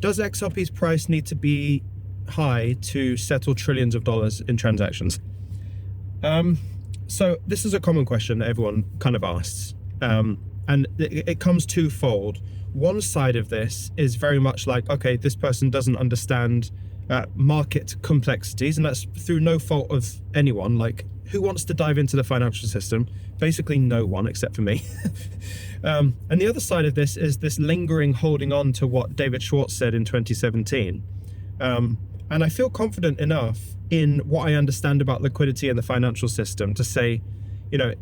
does XRP's price need to be high to settle trillions of dollars in transactions? So this is a common question that everyone kind of asks. And it comes twofold. One side of this is very much like, okay, this person doesn't understand market complexities, and that's through no fault of anyone. Like, who wants to dive into the financial system? Basically no one, except for me. And the other side of this is this lingering holding on to what David Schwartz said in 2017. And I feel confident enough in what I understand about liquidity in the financial system to say, you know,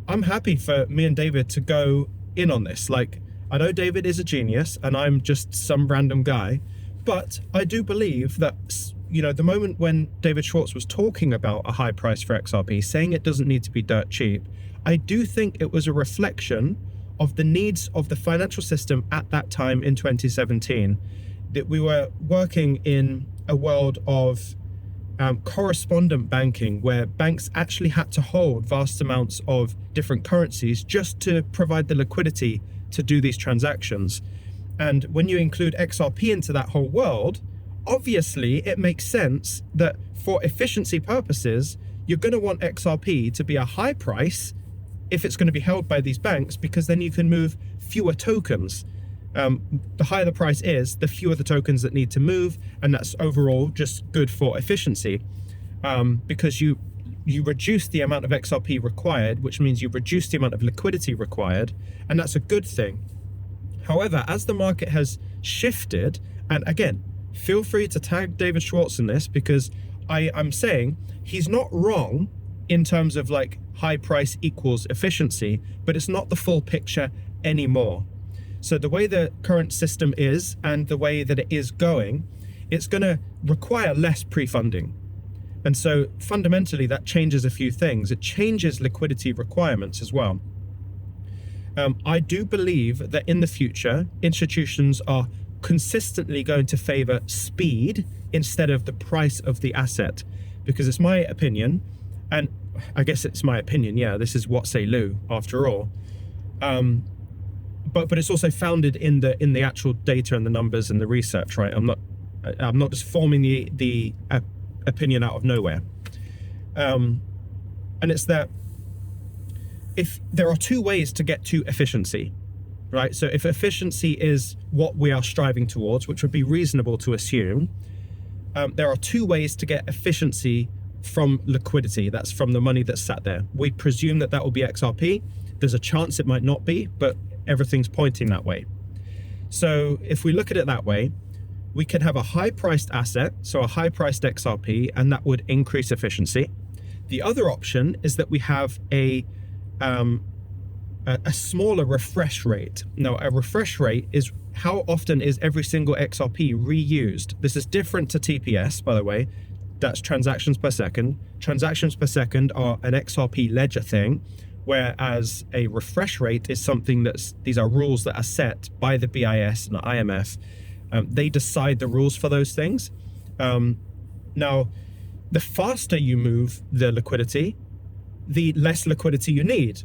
I'm happy for me and David to go in on this. Like, I know David is a genius and I'm just some random guy, but I do believe that, you know, the moment when David Schwartz was talking about a high price for XRP, saying it doesn't need to be dirt cheap, I do think it was a reflection of the needs of the financial system at that time in 2017, that we were working in a world of correspondent banking, where banks actually had to hold vast amounts of different currencies just to provide the liquidity to do these transactions. And when you include XRP into that whole world, obviously it makes sense that for efficiency purposes, you're going to want XRP to be a high price if it's going to be held by these banks, because then you can move fewer tokens. The higher the price is, the fewer the tokens that need to move, and that's overall just good for efficiency, because you reduce the amount of XRP required, which means you reduce the amount of liquidity required, and that's a good thing. However, as the market has shifted, and again, feel free to tag David Schwartz in this, because I'm saying he's not wrong in terms of like high price equals efficiency, but it's not the full picture anymore. So the way the current system is and the way that it is going, it's going to require less pre-funding. And so fundamentally that changes a few things. It changes liquidity requirements as well. I do believe that in the future, institutions are consistently going to favor speed instead of the price of the asset, because it's my opinion, and I guess it's my opinion, yeah, this is what say Lou after all. But it's also founded in the actual data and the numbers and the research, right? I'm not just forming the opinion out of nowhere. And it's that if there are two ways to get to efficiency, right? So if efficiency is what we are striving towards, which would be reasonable to assume, there are two ways to get efficiency from liquidity. That's from the money that's sat there. We presume that will be XRP. There's a chance it might not be, but everything's pointing that way. So if we look at it that way, we can have a high-priced asset, so a high-priced XRP, and that would increase efficiency. The other option is that we have a smaller refresh rate. Now, a refresh rate is how often is every single XRP reused. This is different to TPS, by the way. That's transactions per second. Transactions per second are an XRP ledger thing, whereas a refresh rate is something these are rules that are set by the BIS and the IMF. They decide the rules for those things. Now, the faster you move the liquidity, the less liquidity you need.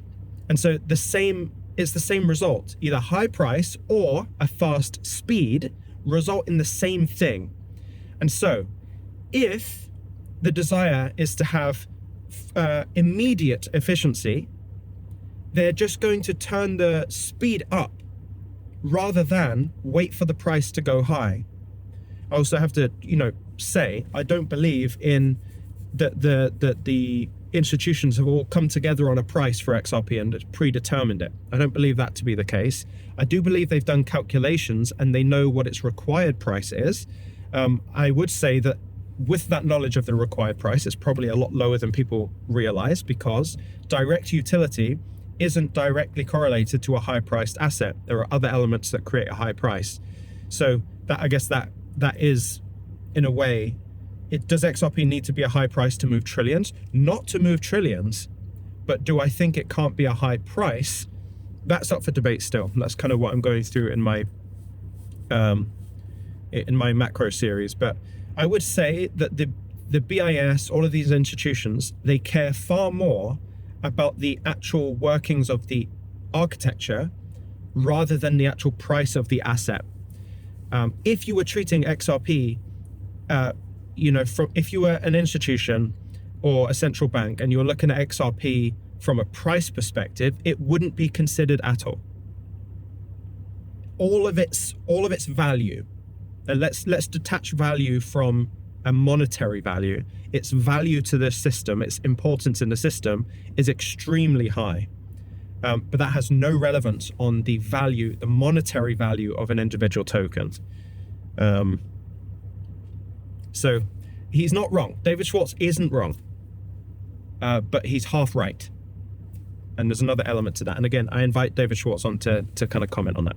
And so it's the same result. Either high price or a fast speed result in the same thing. And so if the desire is to have immediate efficiency, they're just going to turn the speed up rather than wait for the price to go high. I also have to, say, I don't believe in that the institutions have all come together on a price for XRP and predetermined it. I don't believe that to be the case. I do believe they've done calculations and they know what its required price is. I would say that with that knowledge of the required price, it's probably a lot lower than people realize, because direct utility isn't directly correlated to a high-priced asset. There are other elements that create a high price. So I guess that is, in a way, does XRP need to be a high price to move trillions? Not to move trillions, but do I think it can't be a high price? That's up for debate still. That's kind of what I'm going through in my macro series. But I would say that the BIS, all of these institutions, they care far more about the actual workings of the architecture rather than the actual price of the asset. If you were treating XRP, if you were an institution or a central bank and you're looking at XRP from a price perspective, it wouldn't be considered at all. All of its value, and let's detach value from a monetary value. Its value to the system, its importance in the system, is extremely high. But that has no relevance on the value, the monetary value of an individual token. So he's not wrong. David Schwartz isn't wrong, but he's half right. And there's another element to that. And again, I invite David Schwartz on to kind of comment on that.